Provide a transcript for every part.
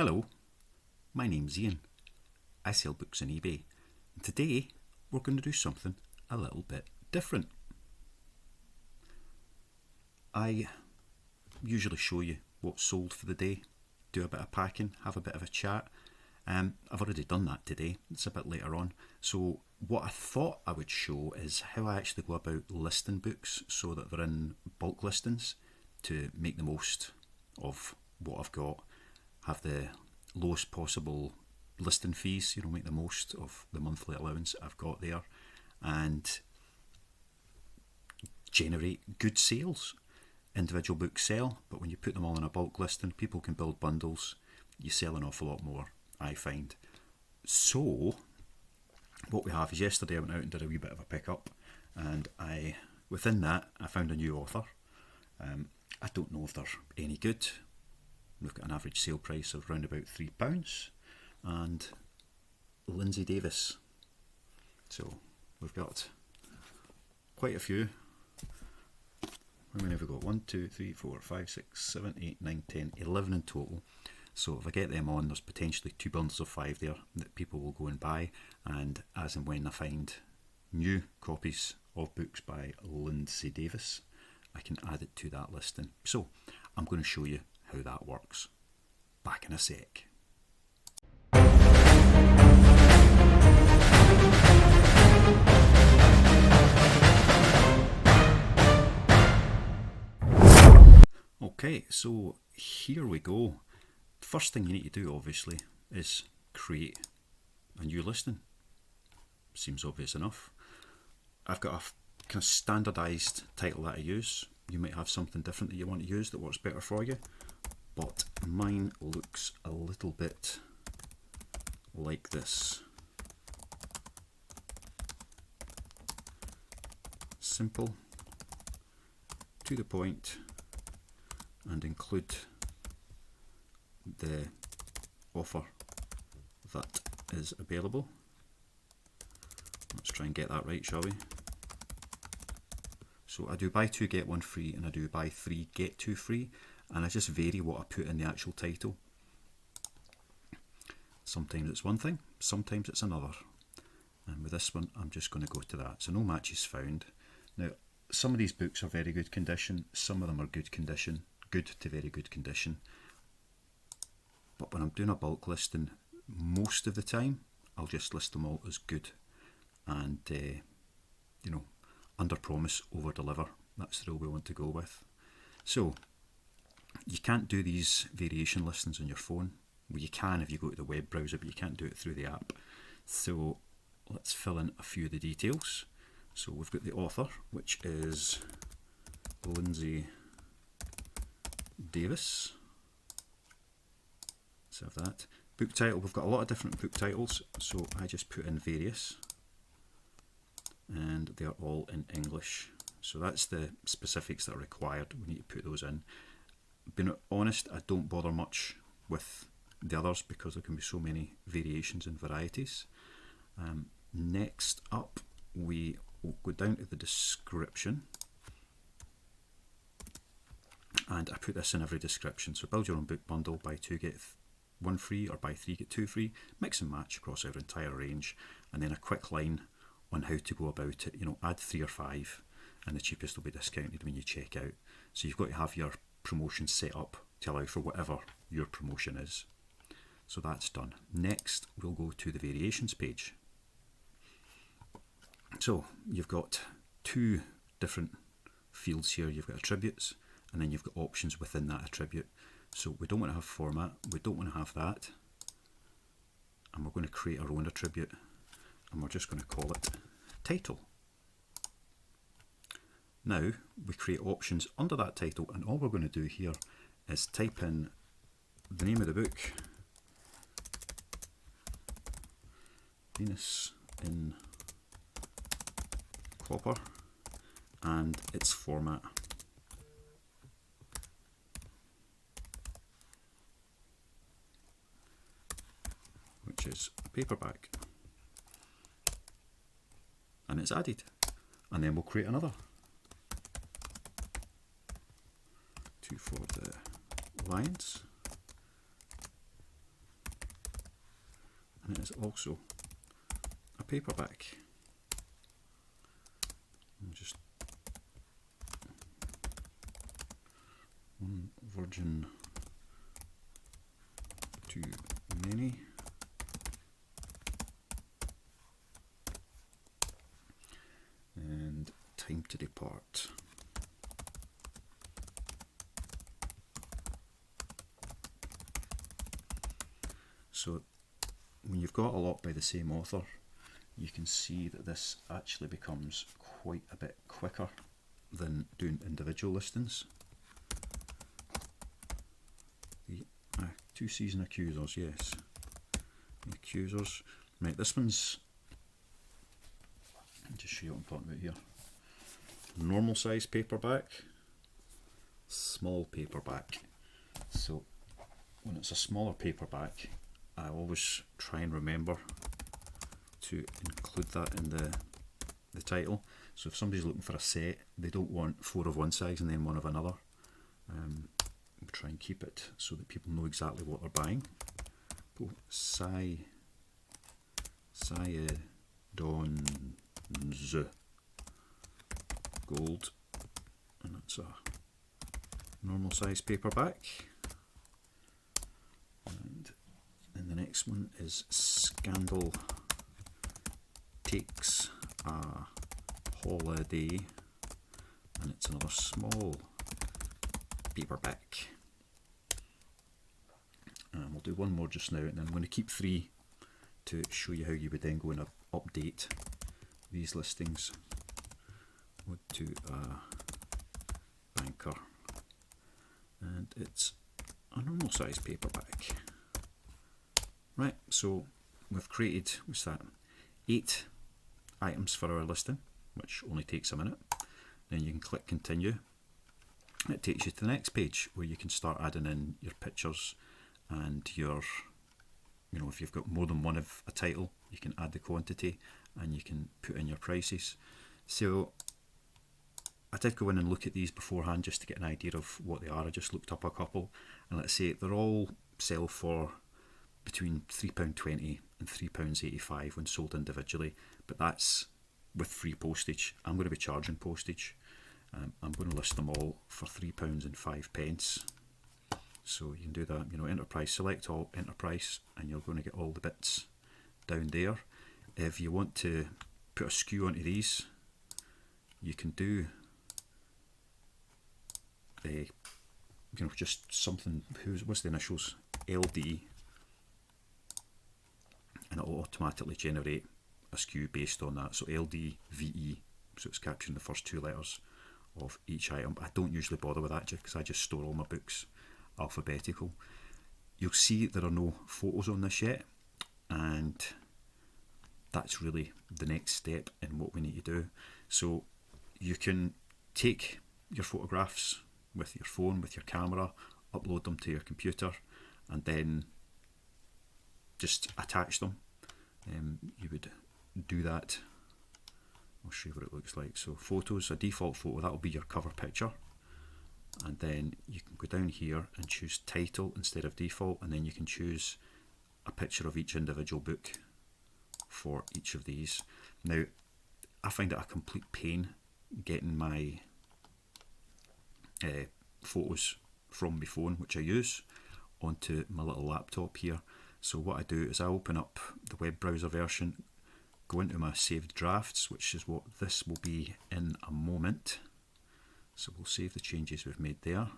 Hello, my name's Ian. I sell books on eBay. And today we're going to do something a little bit different. I usually show you what's sold for the day, do a bit of packing, have a bit of a chat. I've already done that today, it's a bit later on. So what I thought I would show is how I actually go about listing books so that they're in bulk listings to make the most of what I've got, have the lowest possible listing fees, make the most of the monthly allowance I've got there, and generate good sales. Individual books sell, but when you put them all in a bulk listing, people can build bundles. You sell an awful lot more, I find. So what we have is yesterday I went out and did a wee bit of a pickup, and within that I found a new author. I don't know if they're any good. We've got an average sale price of around about £3, and Lindsay Davis. So we've got quite a few. How many have we got? 1, 2, 3, 4, 5, 6, 7, 8, 9, 10, 11 in total. So if I get them on, there's potentially 2 bundles of 5 there that people will go and buy, and as and when I find new copies of books by Lindsay Davis, I can add it to that listing. So I'm going to show you how that works. Back in a sec. Okay, so here we go. First thing you need to do, obviously, is create a new listing. Seems obvious enough. I've got a kind of standardised title that I use. You might have something different that you want to use that works better for you, but mine looks a little bit like this. Simple, to the point, and include the offer that is available. Let's try and get that right, shall we? So I do buy 2 get 1 free, and I do buy 3 get 2 free, and I just vary what I put in the actual title. Sometimes it's one thing, sometimes it's another, and with this one I'm just going to go to that. So no matches found. Now some of these books are very good condition, some of them are good condition, good to very good condition, but when I'm doing a bulk listing, most of the time I'll just list them all as good, and under promise, over deliver. That's the rule we want to go with. So you can't do these variation listings on your phone. Well, you can if you go to the web browser, but you can't do it through the app. So let's fill in a few of the details. So we've got the author, which is Lindsay Davis. Let's have that. Book title, we've got a lot of different book titles, so I just put in various, and they are all in English. So that's the specifics that are required. We need to put those in. Being honest, I don't bother much with the others because there can be so many variations and varieties. Next up, we will go down to the description, and I put this in every description. So build your own book bundle, buy 2 get 1 free, or buy 3 get 2 free, mix and match across our entire range, and then a quick line on how to go about it. Add 3 or 5, and the cheapest will be discounted when you check out. So you've got to have your promotion set up to allow for whatever your promotion is. So that's done. Next we'll go to the variations page. So you've got 2 different fields here. You've got attributes, and then you've got options within that attribute. So we don't want to have format, we don't want to have that, and we're going to create our own attribute, and we're just going to call it title. Now we create options under that title, and all we're going to do here is type in the name of the book, Venus in Copper, and its format. Which is paperback, and it's added, and then we'll create another 2 for the Lions, and it is also a paperback. Just one virgin too many. And time to depart. So when you've got a lot by the same author, you can see that this actually becomes quite a bit quicker than doing individual listings. The two season accusers, yes. The accusers. Right, this one's, I'll just show you what I'm talking about here. Normal size paperback, small paperback. So when it's a smaller paperback, I always try and remember to include that in the title. So if somebody's looking for a set, they don't want 4 of one size and then 1 of another. We try and keep it so that people know exactly what they're buying. Dons gold, and that's a normal size paperback. And then the next one is Scandal Takes a Holiday, and it's another small paperback. And we'll do one more just now, and then I'm going to keep 3 to show you how you would then go and update these listings. Would to a banker, and it's a normal size paperback. Right, so we've created, what's that, 8 items for our listing, which only takes a minute. Then you can click continue. It takes you to the next page where you can start adding in your pictures and your, if you've got more than one of a title, you can add the quantity and you can put in your prices. So I did go in and look at these beforehand just to get an idea of what they are. I just looked up a couple, and let's say they're all sell for between £3.20 and £3.85 when sold individually, but that's with free postage. I'm going to be charging postage. I'm going to list them all for £3.05. So you can do that, enterprise, select all enterprise, and you're going to get all the bits down there. If you want to put a skew onto these, you can do just something, what's the initials, LD, and it will automatically generate a skew based on that. So LDVE, so it's capturing the first 2 letters of each item. I don't usually bother with that because I just store all my books alphabetical. You'll see there are no photos on this yet, and that's really the next step in what we need to do. So you can take your photographs with your phone, with your camera, upload them to your computer, and then just attach them. You would do that. I'll show you what it looks like. So photos, a default photo, that will be your cover picture, and then you can go down here and choose title instead of default, and then you can choose a picture of each individual book for each of these. Now I find it a complete pain getting my photos from my phone, which I use, onto my little laptop here. So what I do is I open up the web browser version, go into my saved drafts, which is what this will be in a moment. So we'll save the changes we've made there.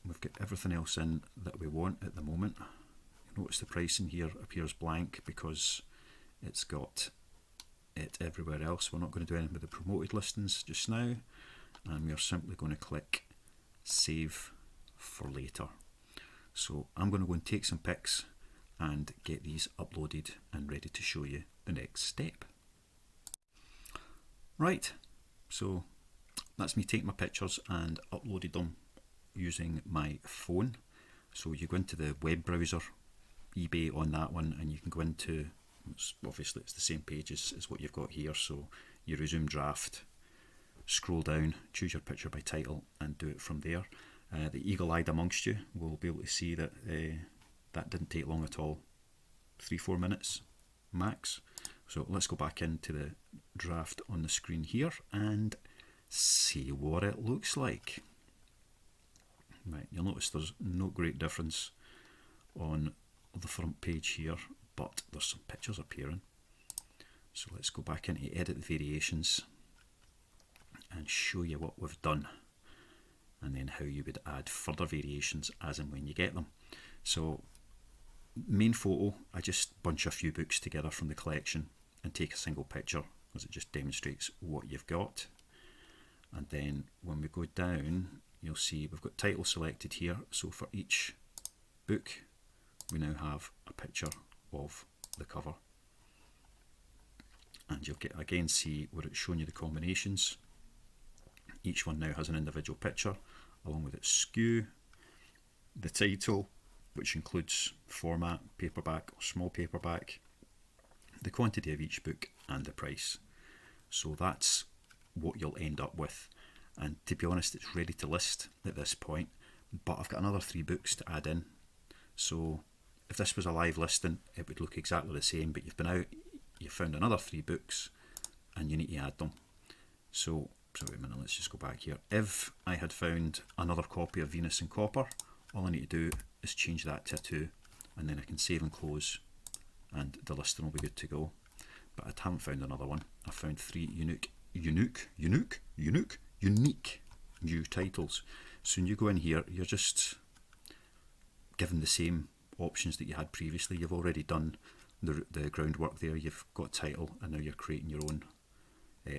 We've got everything else in that we want at the moment. You notice the pricing here appears blank because it's got it everywhere else. We're not going to do anything with the promoted listings just now, and we are simply going to click save for later. So I'm going to go and take some pics and get these uploaded and ready to show you the next step. Right, so that's me taking my pictures and uploaded them using my phone. So you go into the web browser, eBay on that one, and you can go into, obviously it's the same page as what you've got here. So you resume draft, scroll down, choose your picture by title, and do it from there. The eagle-eyed amongst you will be able to see that that didn't take long at all 3-4 minutes max. So let's go back into the draft on the screen here and see what it looks like. Right, you'll notice there's no great difference on the front page here, but there's some pictures appearing. So let's go back into edit the variations and show you what we've done, and then how you would add further variations as and when you get them. So main photo, I just bunch a few books together from the collection and take a single picture, as it just demonstrates what you've got. And then when we go down, you'll see we've got title selected here, so for each book we now have a picture of the cover. And you'll get again see where it's showing you the combinations. Each one now has an individual picture along with its SKU, the title, which includes format, paperback or small paperback, the quantity of each book and the price. So that's what you'll end up with. And to be honest, it's ready to list at this point, but I've got another 3 books to add in. So if this was a live listing, it would look exactly the same, but you've been out, you've found another 3 books and you need to add them. So wait a minute, let's just go back here. If I had found another copy of Venus in Copper, all I need to do is change that to a 2, and then I can save and close and the listing will be good to go. But I haven't found another one. I found 3 unique new titles. So when you go in here, you're just given the same options that you had previously. You've already done the groundwork there. You've got title, and now you're creating your own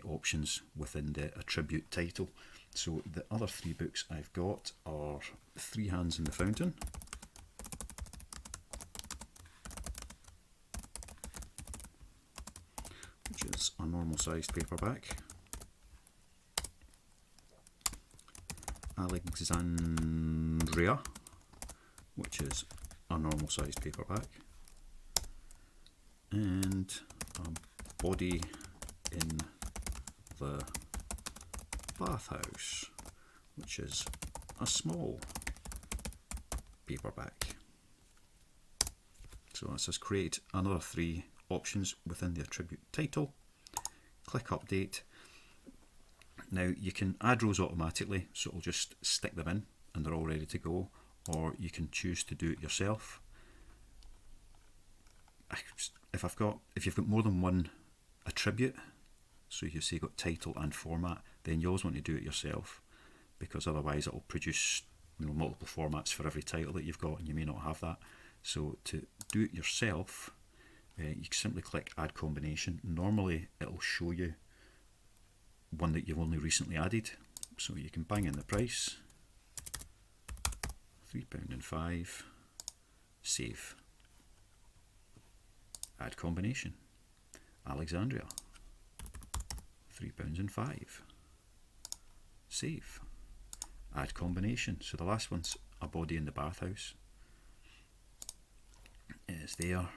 options within the attribute title. So the other 3 books I've got are Three Hands in the Fountain, which is a normal sized paperback, Alexandria, which is a normal sized paperback, and A Body in the Bathhouse, which is a small paperback. So that says create another 3 options within the attribute title. Click update. Now you can add rows automatically, so it'll just stick them in and they're all ready to go, or you can choose to do it yourself. If you've got more than one attribute, so you say you've got title and format, then you always want to do it yourself, because otherwise it'll produce multiple formats for every title that you've got, and you may not have that. So to do it yourself, you simply click add combination. Normally it'll show you one that you've only recently added, so you can bang in the price, £3.05, save, add combination, Alexandria, £3.05, save, add combination. So the last one's A Body in the Bathhouse, is there,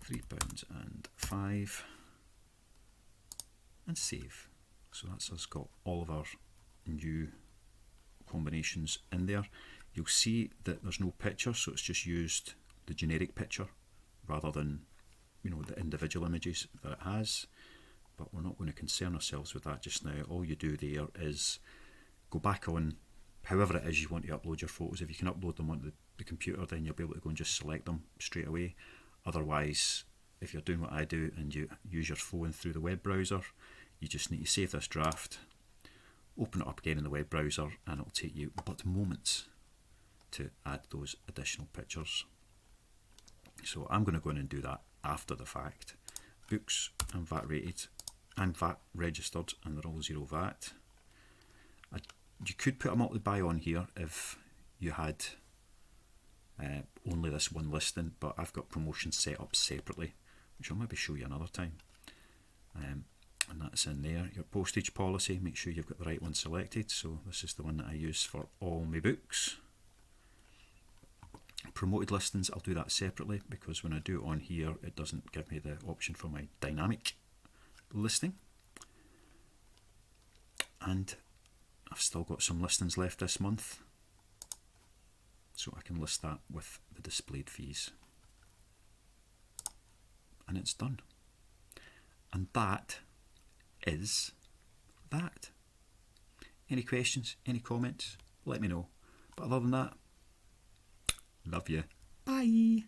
£3.05, and save. So that's us got all of our new combinations in there. You'll see that there's no picture, so it's just used the generic picture rather than the individual images that it has. But we're not going to concern ourselves with that just now. All you do there is go back on however it is you want to upload your photos. If you can upload them onto the computer, then you'll be able to go and just select them straight away. Otherwise, if you're doing what I do and you use your phone through the web browser, you just need to save this draft, open it up again in the web browser, and it'll take you but moments to add those additional pictures. So I'm going to go in and do that after the fact. Books and VAT rated and VAT registered, and they're all 0 VAT. You could put a multi-buy on here if you had only this one listing, but I've got promotions set up separately, which I'll maybe show you another time. And that's in there. Your postage policy, make sure you've got the right one selected. So this is the one that I use for all my books. Promoted listings, I'll do that separately, because when I do it on here, it doesn't give me the option for my dynamic listing. And I've still got some listings left this month, so I can list that with the displayed fees. and it's done. And that is that. Any questions, any comments? Let me know. But other than that, love you. Bye.